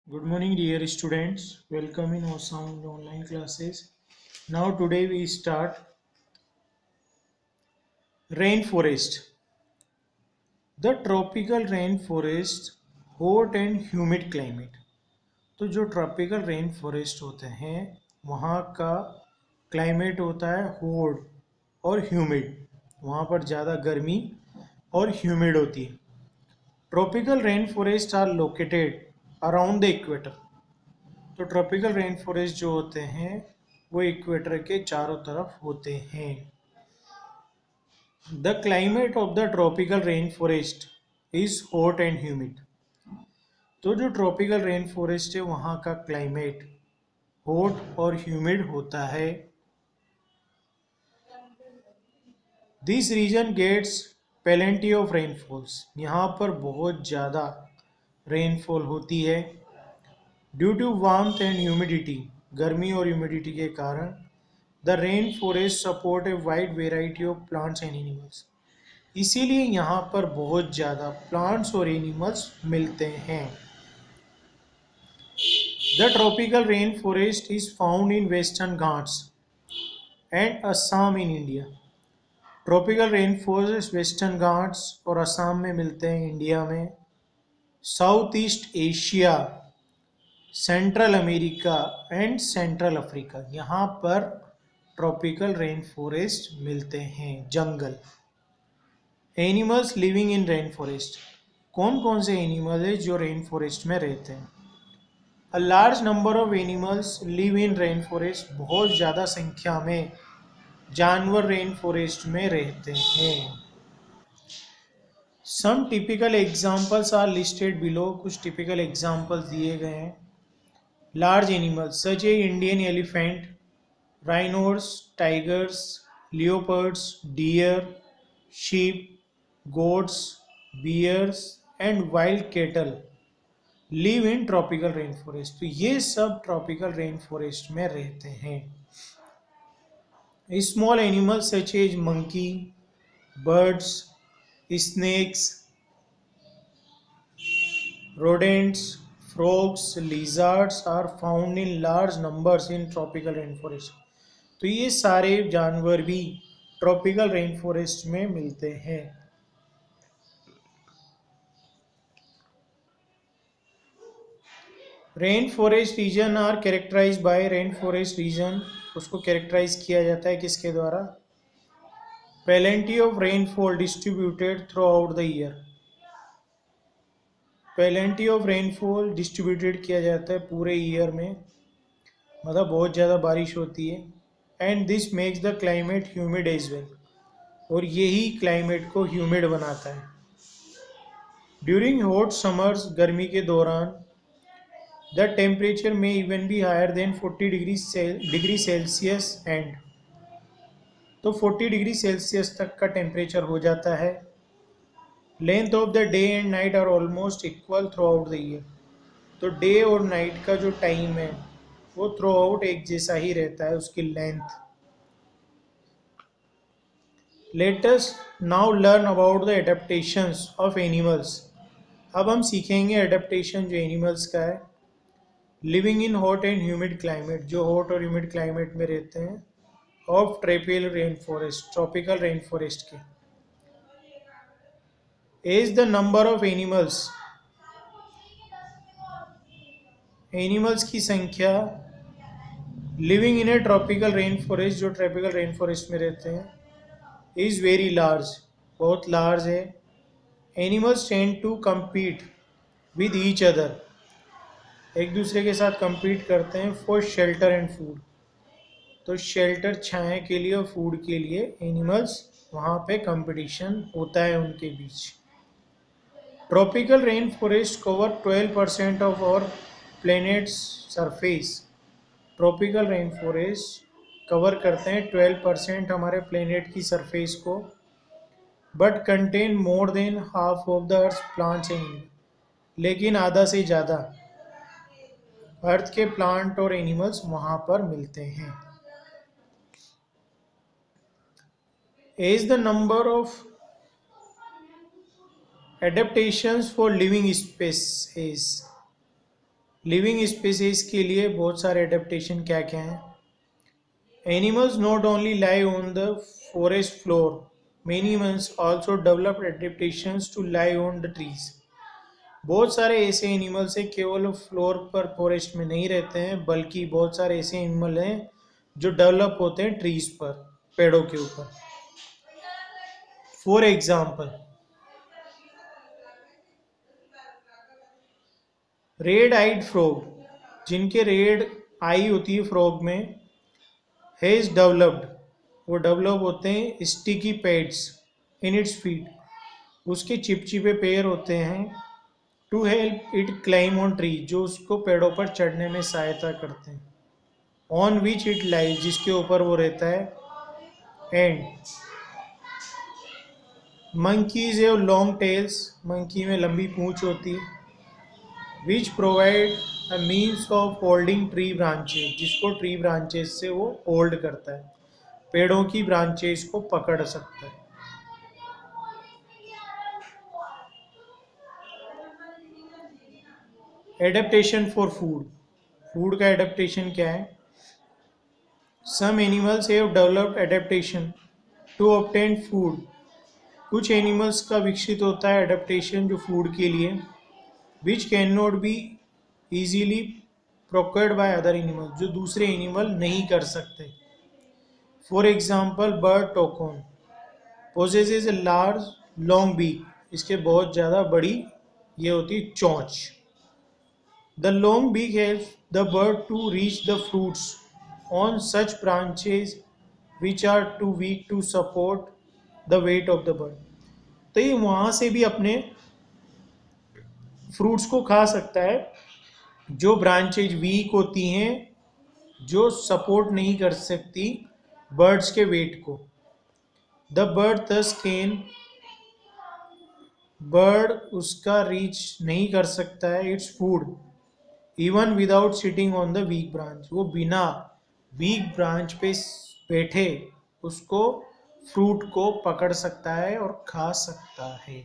Good morning, dear students. Welcome in our sound online classes. Now, today we start rainforest. The tropical rainforest, hot and humid climate. तो जो tropical rain forest होते हैं वहाँ का climate होता है hot और ह्यूमिड। वहाँ पर ज़्यादा गर्मी और ह्यूमिड होती है। Tropical rain forest are located around the equator. तो ट्रॉपिकल रेन फॉरेस्ट जो होते हैं वो इक्वेटर के चारों तरफ होते हैं। The climate of the tropical rain forest is hot and humid. तो जो ट्रॉपिकल रेन फॉरेस्ट है वहाँ का क्लाइमेट हॉट और ह्यूमिड होता है। This region gets plenty of rainfalls. यहाँ पर बहुत ज़्यादा रेनफॉल होती है। Due to warmth and humidity, गर्मी और ह्यूमिडिटी के कारण the rain forest support a wide variety of plants and animals. इसीलिए यहाँ पर बहुत ज़्यादा प्लांट्स और एनिमल्स मिलते हैं। The tropical rain forest is found in western Ghats and Assam in India. Tropical rain forest western Ghats और असम में मिलते हैं इंडिया में। South East Asia, Central America and Central Africa, यहाँ पर ट्रॉपिकल रेन फॉरेस्ट मिलते हैं। जंगल। Animals living in rain forest. कौन कौन से एनिमल है जो रेन फॉरेस्ट में रहते हैं? A large number of animals live in rain forest. बहुत ज़्यादा संख्या में जानवर रेन फॉरेस्ट में रहते हैं। Some typical examples are listed below. कुछ टिपिकल एग्जाम्पल्स दिए गए हैं। Large animals such a Indian elephant, rhinos, tigers, leopards, deer, sheep, goats, bears and wild cattle live in tropical rainforest। तो ये सब ट्रॉपिकल रेन फॉरेस्ट में रहते हैं। Small animals such as monkey, birds, snakes, rodents, frogs, lizards are found in large numbers in tropical rainforest। तो ये सारे जानवर भी ट्रॉपिकल रेन फॉरेस्ट में मिलते हैं। Rain forest region are characterize by. Rain forest region उसको कैरेक्टराइज किया जाता है किसके द्वारा? Plenty of rainfall distributed throughout the year. Plenty of rainfall distributed किया जाता है पूरे ईयर में, मतलब बहुत ज़्यादा बारिश होती है। And this makes the climate humid as well. और यही क्लाइमेट को ह्यूमिड बनाता है। ड्यूरिंग हॉट समर्स, गर्मी के दौरान, the temperature may even be higher than 40 degree Celsius and. तो 40 डिग्री सेल्सियस तक का टेम्परेचर हो जाता है। Length of the day and night are almost equal throughout the year. तो डे और नाइट का जो टाइम है वो थ्रू आउट एक जैसा ही रहता है, उसकी length. Let us now learn about the adaptations of animals. अब हम सीखेंगे एडेप्टेशन जो एनिमल्स का है। Living in hot and humid climate, जो हॉट और ह्यूमिड क्लाइमेट में रहते हैं, of tropical rain forest, tropical rain forest के। As the number of animals, animals की संख्या living in a tropical rain forest, जो ट्रॉपिकल रेन फॉरेस्ट में रहते हैं, इज़ वेरी लार्ज, बहुत लार्ज है। Animals tend to compete with each other, एक दूसरे के साथ compete करते हैं फॉर शेल्टर एंड फूड। तो शेल्टर, छाया के लिए और फूड के लिए एनिमल्स वहाँ पे कंपटीशन होता है उनके बीच। Tropical rain forest cover 12% of our planet's surface. Tropical rain forest cover करते हैं 12% हमारे प्लेनेट की सरफेस को, but contain more than half of the earth plants and animal. लेकिन आधा से ज़्यादा अर्थ के प्लांट और एनिमल्स वहाँ पर मिलते हैं। As the number of adaptations for living species, living species के लिए बहुत सारे एडेप्टेशन क्या क्या हैं? Animals not only lie on the forest floor, many animals also develop adaptations to lie on the trees. बहुत सारे ऐसे एनिमल्स हैं केवल फ्लोर पर फॉरेस्ट में नहीं रहते हैं, बल्कि बहुत सारे ऐसे एनिमल हैं जो डेवलप होते हैं ट्रीज पर, पेड़ों के ऊपर। For example, red eyed frog, जिनके रेड आई होती है फ्रॉग में, हैज डेवलप्ड, वो डेवलप होते हैं sticky pads in its feet, उसके चिपचिपे पैर होते हैं, to help it climb on tree, जो उसको पेड़ों पर चढ़ने में सहायता करते हैं, ऑन विच इट लाइज, जिसके ऊपर वो रहता है, and monkeys have long tails, monkey में लंबी पूंछ होती है, which provide a means of holding tree branches, जिसको ट्री ब्रांचेज से वो होल्ड करता है, पेड़ों की ब्रांचेज को पकड़ सकता है। एडेप्टेशन फॉर फूड, फूड का एडेप्टेशन क्या है? Some animals have developed adaptation to obtain food, कुछ एनिमल्स का विकसित होता है एडेप्टेशन जो फूड के लिए, which can not be easily procured by other animal, जो दूसरे एनिमल नहीं कर सकते। For example, bird toucan possesses a large long beak, इसके बहुत ज़्यादा बड़ी ये होती चोंच। The long beak helps the bird to reach the fruits on such branches which are too weak to support the weight of the bird, तो ये वहाँ से भी अपने फ्रूट्स को खा सकता है जो ब्रांचेज वीक होती हैं, जो सपोर्ट नहीं कर सकती बर्ड्स के वेट को। The bird thus can, bird उसका रीच नहीं कर सकता है its food even without sitting on the weak branch, वो बिना वीक ब्रांच पे बैठे उसको फ्रूट को पकड़ सकता है और खा सकता है।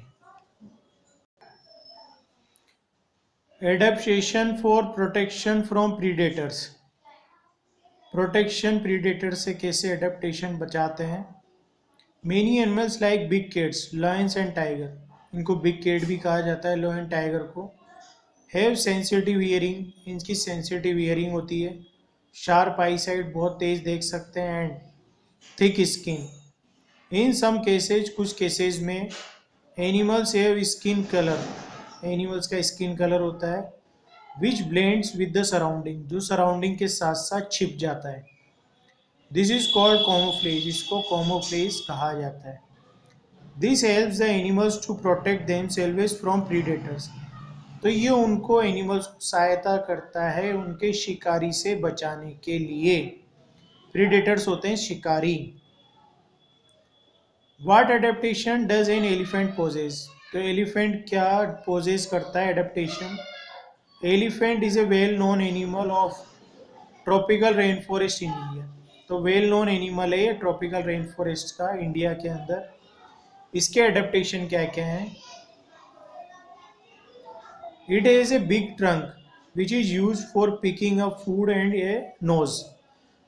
Adaptation for protection from predators, protection predator से कैसे एडेप्टेशन बचाते हैं? Many animals like big cats, Lions and tiger, इनको बिग कैट भी कहा जाता है, लायन टाइगर को, हैव सेंसिटिव हियरिंग, इनकी सेंसिटिव हियरिंग होती है, शार्प आई साइट, बहुत तेज देख सकते हैं, and thick skin. In some cases, कुछ केसेज में, animals have skin colour, animals का स्किन कलर होता है, which blends with the surrounding, जो सराउंडिंग के साथ साथ छिप जाता है। दिस इज कॉल्ड कॉमोफ्लेज, इसको कॉमोफ्लेज कहा जाता है। This helps the animals to protect themselves from predators, तो ये उनको एनिमल्स को सहायता करता है उनके शिकारी से बचाने के लिए। प्रीडेटर्स होते हैं शिकारी। What adaptation does an elephant possess, तो एलिफेंट क्या पोजेस करता है adaptation? Elephant is a well known animal of tropical rain forest in India, तो वेल नोन एनिमल है ये ट्रॉपिकल रेन फॉरेस्ट का इंडिया के अंदर। इसके एडेप्टेशन क्या क्या हैं? It has a big trunk which is use for picking up food and a nose,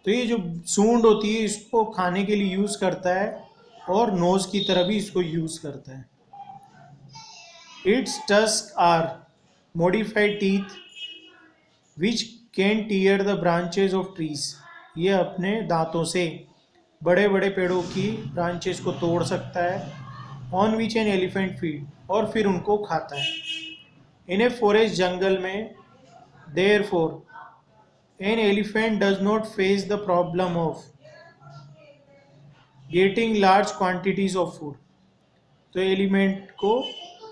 तो ये जो सूंड होती है इसको खाने के लिए यूज करता है और नोज की तरह भी इसको यूज करता है। Its tusk are modified teeth which can tear the branches of trees, ये अपने दांतों से बड़े बड़े पेड़ों की ब्रांचेस को तोड़ सकता है, on which an elephant feed, और फिर उनको खाता है। इन ए फॉरेस्ट, जंगल में, therefore an elephant does not face the problem of getting large quantities of food, तो एलिफेंट को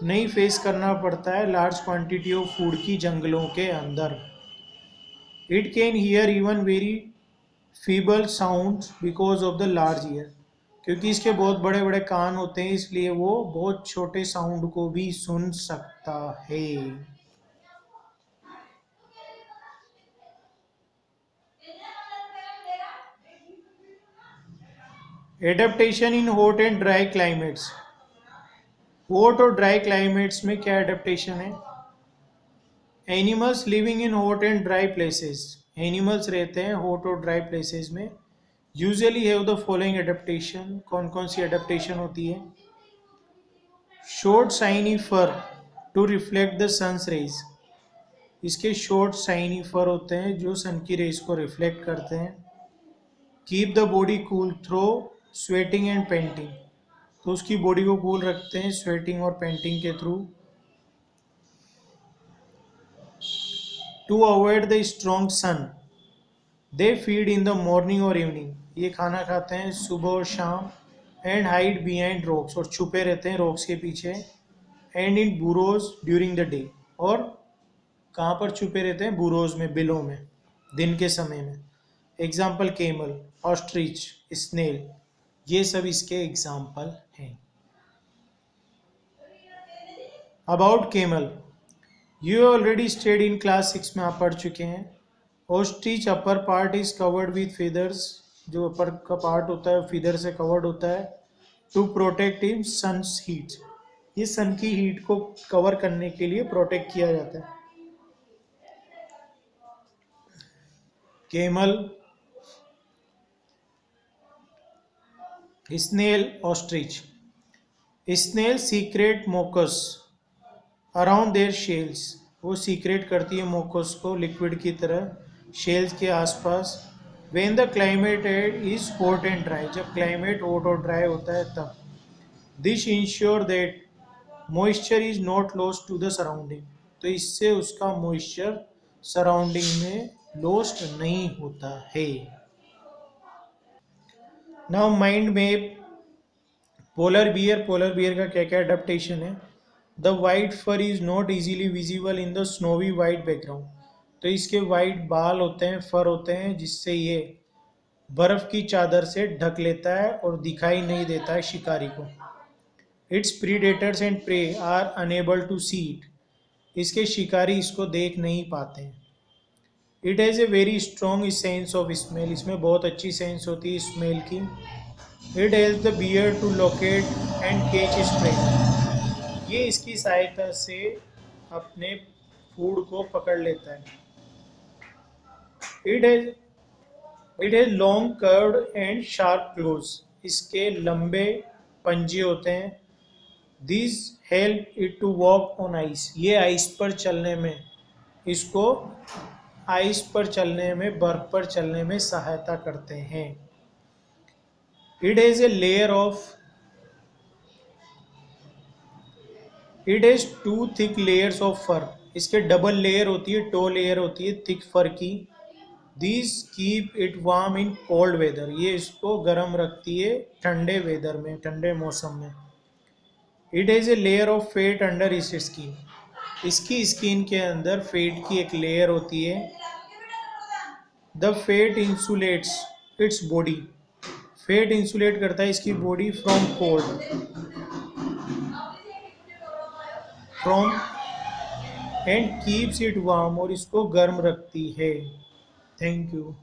नहीं फेस करना पड़ता है लार्ज क्वांटिटी ऑफ फूड की जंगलों के अंदर। It can hear even very feeble sounds because of the large year, क्योंकि इसके बहुत बड़े बड़े कान होते हैं इसलिए वो बहुत छोटे साउंड को भी सुन सकता है। Adaptation in hot and dry climates, hot और ड्राई क्लाइमेट्स में क्या एडेप्टेशन है? Animals living in hot and dry places, animals रहते हैं हॉट और ड्राई प्लेसेस में, usually have the following adaptation, कौन कौन सी एडेप्टेशन होती है? Short shiny fur to reflect the sun's rays, इसके शॉर्ट शाइनी फर होते हैं जो सन की रेज को रिफ्लेक्ट करते हैं। Keep the body cool through sweating and panting, तो उसकी बॉडी को कूल रखते हैं स्वेटिंग और पेंटिंग के through. To avoid the strong sun they feed in the morning और इवनिंग, ये खाना खाते हैं सुबह और शाम। एंड हाइड बिहाइंड रॉक्स, और छुपे रहते हैं रॉक्स के पीछे। And in burrows during the day, और कहाँ पर छुपे रहते हैं? बुरोज में, बिलों में, दिन के समय में। एग्जाम्पल केमल, ऑस्ट्रिच, स्नेल, ये सब इसके एग्जाम्पल हैं। About camel, you already study in class 6 में आप पढ़ चुके हैं। Ostrich upper part is covered with feathers, जो अपर का पार्ट होता है फीदर से कवर्ड होता है। To protect in sun's heat, ये सन की हीट को कवर करने के लिए प्रोटेक्ट किया जाता है। Camel, snail, ostrich. Snail secrete mucus around their shells, वो सीक्रेट करती है मोकस को लिक्विड की तरह शेल्स के आसपास। When the climate is hot and dry, जब क्लाइमेट हॉट और ड्राई होता है तब। This ensure that moisture is not lost to the surrounding, तो इससे उसका मॉइस्चर सराउंडिंग में लॉस्ट नहीं होता है। Now mind map polar bear का क्या क्या अडेप्टेशन है? The white fur is not easily visible in the snowy white background, तो इसके वाइट बाल होते हैं, फर होते हैं, जिससे ये बर्फ की चादर से ढक लेता है और दिखाई नहीं देता है शिकारी को। Its predators and prey are unable to see it, इसके शिकारी इसको देख नहीं पाते हैं। It has a very strong sense of smell, इसमें बहुत अच्छी सेंस होती है स्मेल की। It has the bear to locate and catch its prey, ये इसकी सहायता से अपने फूड को पकड़ लेता है। It has long curved and sharp claws, इसके लंबे पंजे होते हैं। This help it to walk on ice, ये आइस पर चलने में, इसको आइस पर चलने में, बर्फ पर चलने में सहायता करते हैं। It has a layer of, it has two thick layers of fur, इसके डबल लेयर होती है, टो लेयर होती है थिक फर की। This keep it warm in cold weather, ये इसको गर्म रखती है ठंडे वेदर में, ठंडे मौसम में। It has a layer of fat under its skin, इसकी स्किन के अंदर फैट की एक लेयर होती है। The fat insulates its body, fat insulate करता है इसकी body from cold, from and keeps it warm, और इसको गर्म रखती है। Thank you.